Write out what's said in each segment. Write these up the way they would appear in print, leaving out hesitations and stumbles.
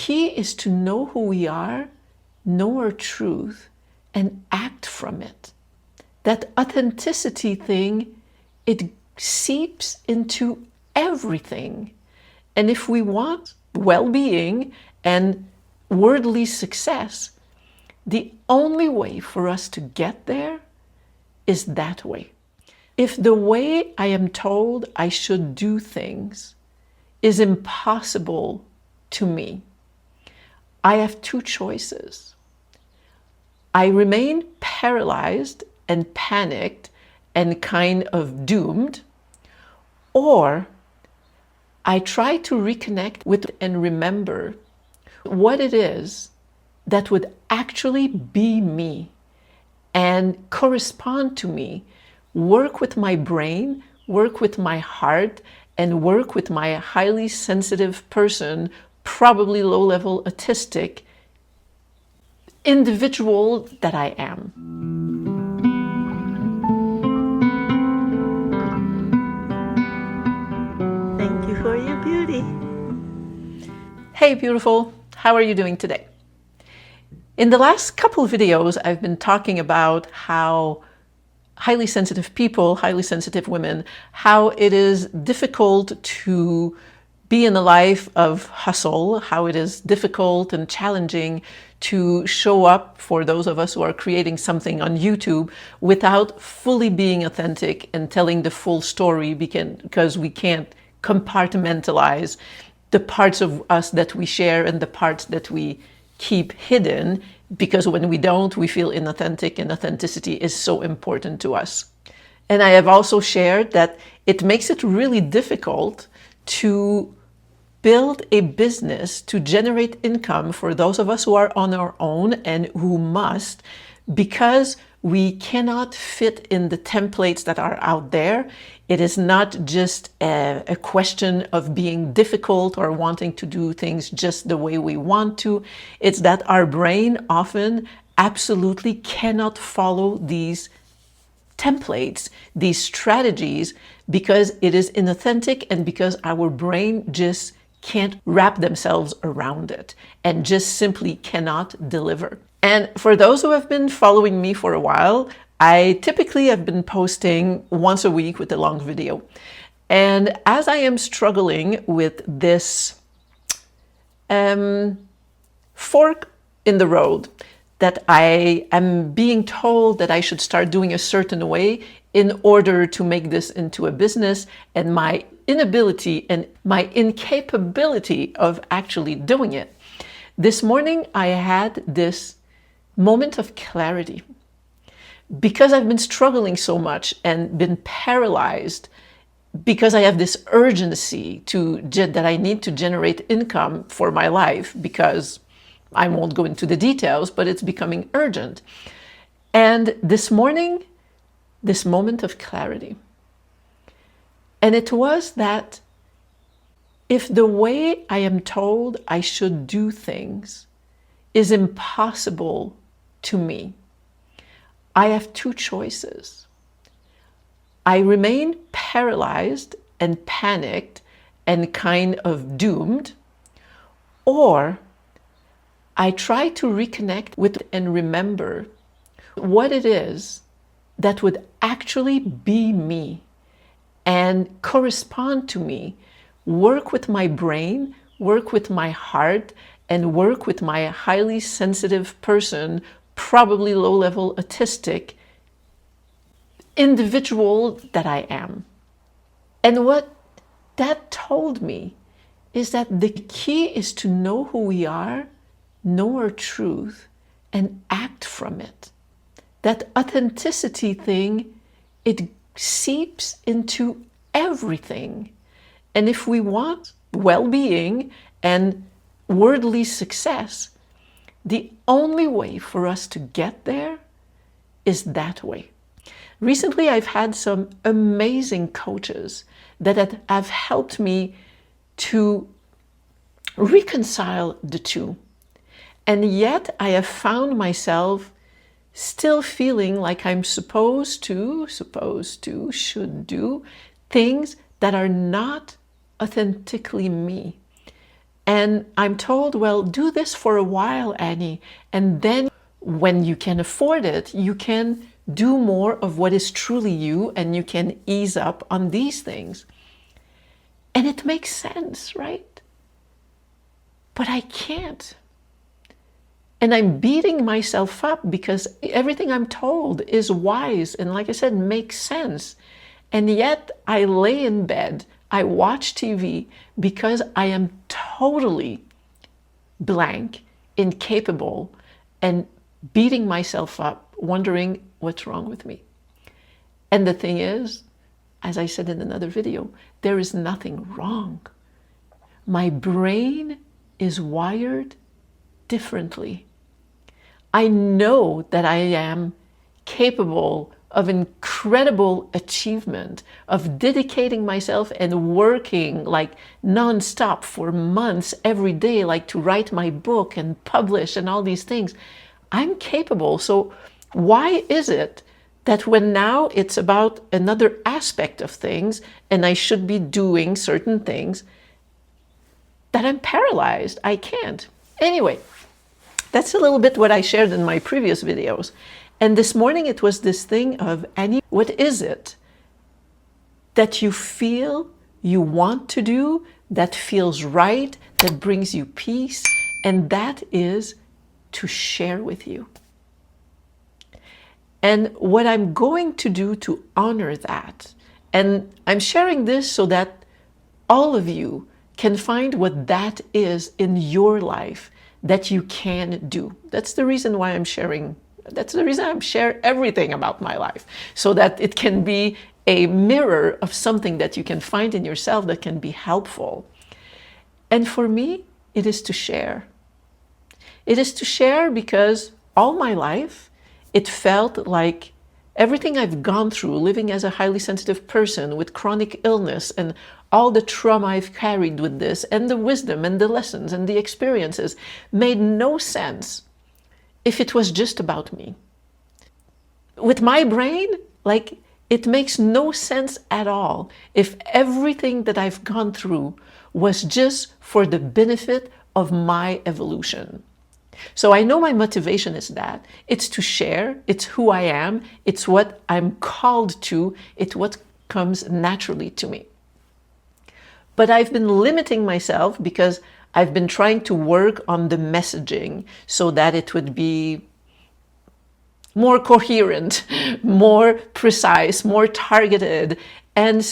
key is to know who we are, know our truth, and act from it. That authenticity thing, it seeps into everything. And if we want well-being and worldly success, the only way for us to get there is that way. If the way I am told I should do things is impossible to me, I have two choices. I remain paralyzed and panicked and kind of doomed, or I try to reconnect with and remember what it is that would actually be me and correspond to me, work with my brain, work with my heart, and work with my highly sensitive person, probably low-level autistic individual that I am. Thank you for your beauty. Hey beautiful, how are you doing today? In the last couple of videos, I've been talking about how highly sensitive people, highly sensitive women, how it is difficult to be in a life of hustle, how it is difficult and challenging to show up for those of us who are creating something on YouTube without fully being authentic and telling the full story, because we can't compartmentalize the parts of us that we share and the parts that we keep hidden, because when we don't, we feel inauthentic, and authenticity is so important to us. And I have also shared that it makes it really difficult to build a business to generate income for those of us who are on our own and who must, because we cannot fit in the templates that are out there. It is not just a question of being difficult or wanting to do things just the way we want to. It's that our brain often absolutely cannot follow these templates, these strategies, because it is inauthentic and because our brain just can't wrap themselves around it and just simply cannot deliver. And for those who have been following me for a while, I typically have been posting once a week with a long video. And as I am struggling with this fork in the road, that I am being told that I should start doing a certain way in order to make this into a business, and my inability and my incapability of actually doing it. This morning I had this moment of clarity, because I've been struggling so much and been paralyzed, because I have this urgency that I need to generate income for my life, because I won't go into the details, but it's becoming urgent. And this morning, this moment of clarity, and it was that if the way I am told I should do things is impossible to me, I have two choices. I remain paralyzed and panicked and kind of doomed, or I try to reconnect with and remember what it is that would actually be me and correspond to me, work with my brain, work with my heart, and work with my highly sensitive person, probably low-level autistic individual that I am. And what that told me is that the key is to know who we are, know our truth, and act from it. That authenticity thing, it seeps into everything. And if we want well-being and worldly success, the only way for us to get there is that way. Recently, I've had some amazing coaches that have helped me to reconcile the two. And yet I have found myself still feeling like I'm supposed to, should do things that are not authentically me. And I'm told, well, do this for a while, Annie, and then when you can afford it, you can do more of what is truly you, and you can ease up on these things. And it makes sense, right? But I can't. And I'm beating myself up because everything I'm told is wise and, like I said, makes sense. And yet I lay in bed, I watch TV because I am totally blank, incapable, and beating myself up, wondering what's wrong with me. And the thing is, as I said in another video, there is nothing wrong. My brain is wired differently. I know that I am capable of incredible achievement, of dedicating myself and working like nonstop for months every day, like to write my book and publish and all these things. I'm capable. So why is it that when now it's about another aspect of things and I should be doing certain things, that I'm paralyzed? I can't. Anyway, that's a little bit what I shared in my previous videos. And this morning it was this thing of, Annie, what is it that you feel you want to do, that feels right, that brings you peace, and that is to share with you. And what I'm going to do to honor that, and I'm sharing this so that all of you can find what that is in your life that you can do. That's the reason why I'm sharing. That's the reason I share everything about my life, so that it can be a mirror of something that you can find in yourself that can be helpful. And for me, it is to share. It is to share because all my life, it felt like everything I've gone through living as a highly sensitive person with chronic illness and all the trauma I've carried with this and the wisdom and the lessons and the experiences made no sense if it was just about me. With my brain, like, it makes no sense at all if everything that I've gone through was just for the benefit of my evolution. So I know my motivation is that. It's to share, it's who I am, it's what I'm called to, it's what comes naturally to me. But I've been limiting myself because I've been trying to work on the messaging so that it would be more coherent, more precise, more targeted. And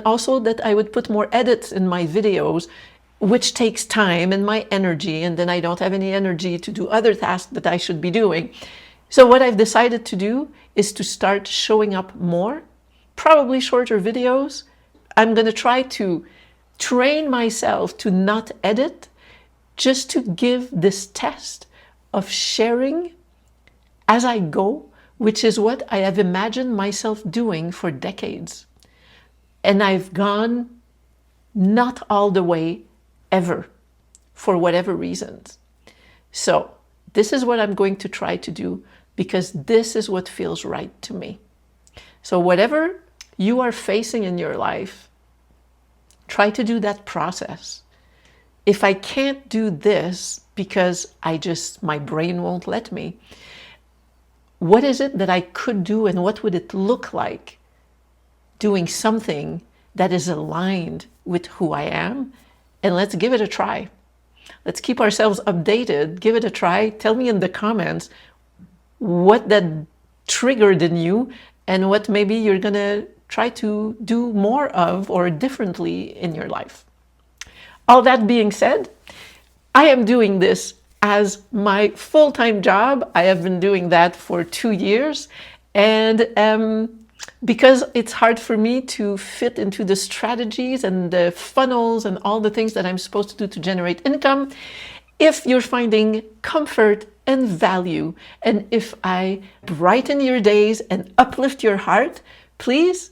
also that I would put more edits in my videos, which takes time and my energy, and then I don't have any energy to do other tasks that I should be doing. So what I've decided to do is to start showing up more, probably shorter videos. I'm going to try to train myself to not edit, just to give this test of sharing as I go, which is what I have imagined myself doing for decades. And I've gone not all the way ever, for whatever reasons. So this is what I'm going to try to do, because this is what feels right to me. So whatever you are facing in your life, try to do that process. If I can't do this because my brain won't let me, what is it that I could do, and what would it look like doing something that is aligned with who I am? And let's give it a try. Let's keep ourselves updated. Give it a try. Tell me in the comments what that triggered in you and what maybe you're going to try to do more of or differently in your life. All that being said, I am doing this as my full-time job. I have been doing that for 2 years. And because it's hard for me to fit into the strategies and the funnels and all the things that I'm supposed to do to generate income, if you're finding comfort and value, and if I brighten your days and uplift your heart, please,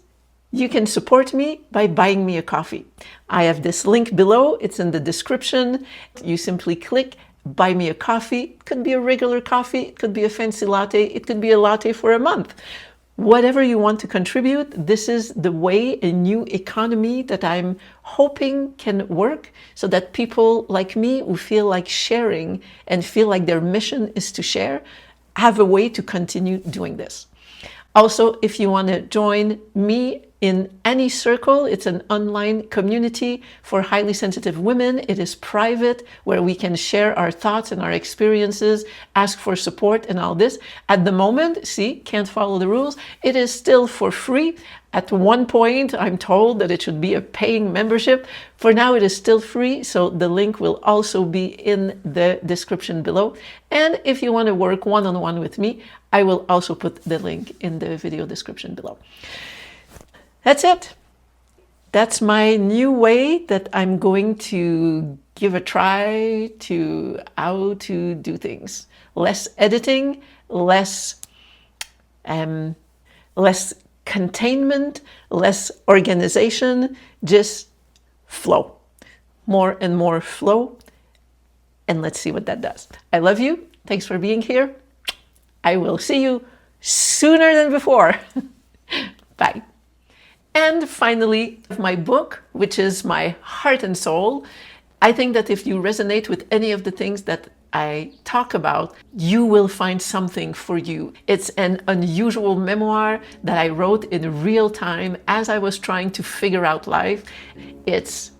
you can support me by buying me a coffee. I have this link below. It's in the description. You simply click buy me a coffee. It could be a regular coffee. It could be a fancy latte. It could be a latte for a month. Whatever you want to contribute, this is the way, a new economy that I'm hoping can work so that people like me who feel like sharing and feel like their mission is to share have a way to continue doing this. Also, if you want to join me in any circle, it's an online community for highly sensitive women. It is private, where we can share our thoughts and our experiences, ask for support and all this. At the moment, see, can't follow the rules. It is still for free. At one point, I'm told that it should be a paying membership. For now, it is still free, so the link will also be in the description below. And if you want to work one-on-one with me, I will also put the link in the video description below. That's it. That's my new way that I'm going to give a try to how to do things. Less editing, less containment, less organization, just flow. More and more flow. And let's see what that does. I love you. Thanks for being here. I will see you sooner than before. Bye. And finally, my book, which is my heart and soul. I think that if you resonate with any of the things that I talk about, you will find something for you. It's an unusual memoir that I wrote in real time as I was trying to figure out life. It's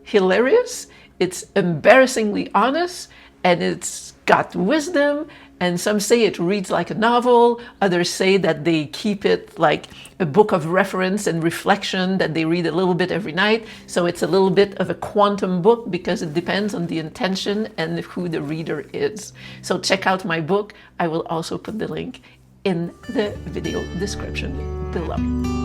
hilarious, it's embarrassingly honest, and it's got wisdom. And some say it reads like a novel. Others say that they keep it like a book of reference and reflection that they read a little bit every night. So it's a little bit of a quantum book because it depends on the intention and who the reader is. So check out my book. I will also put the link in the video description below.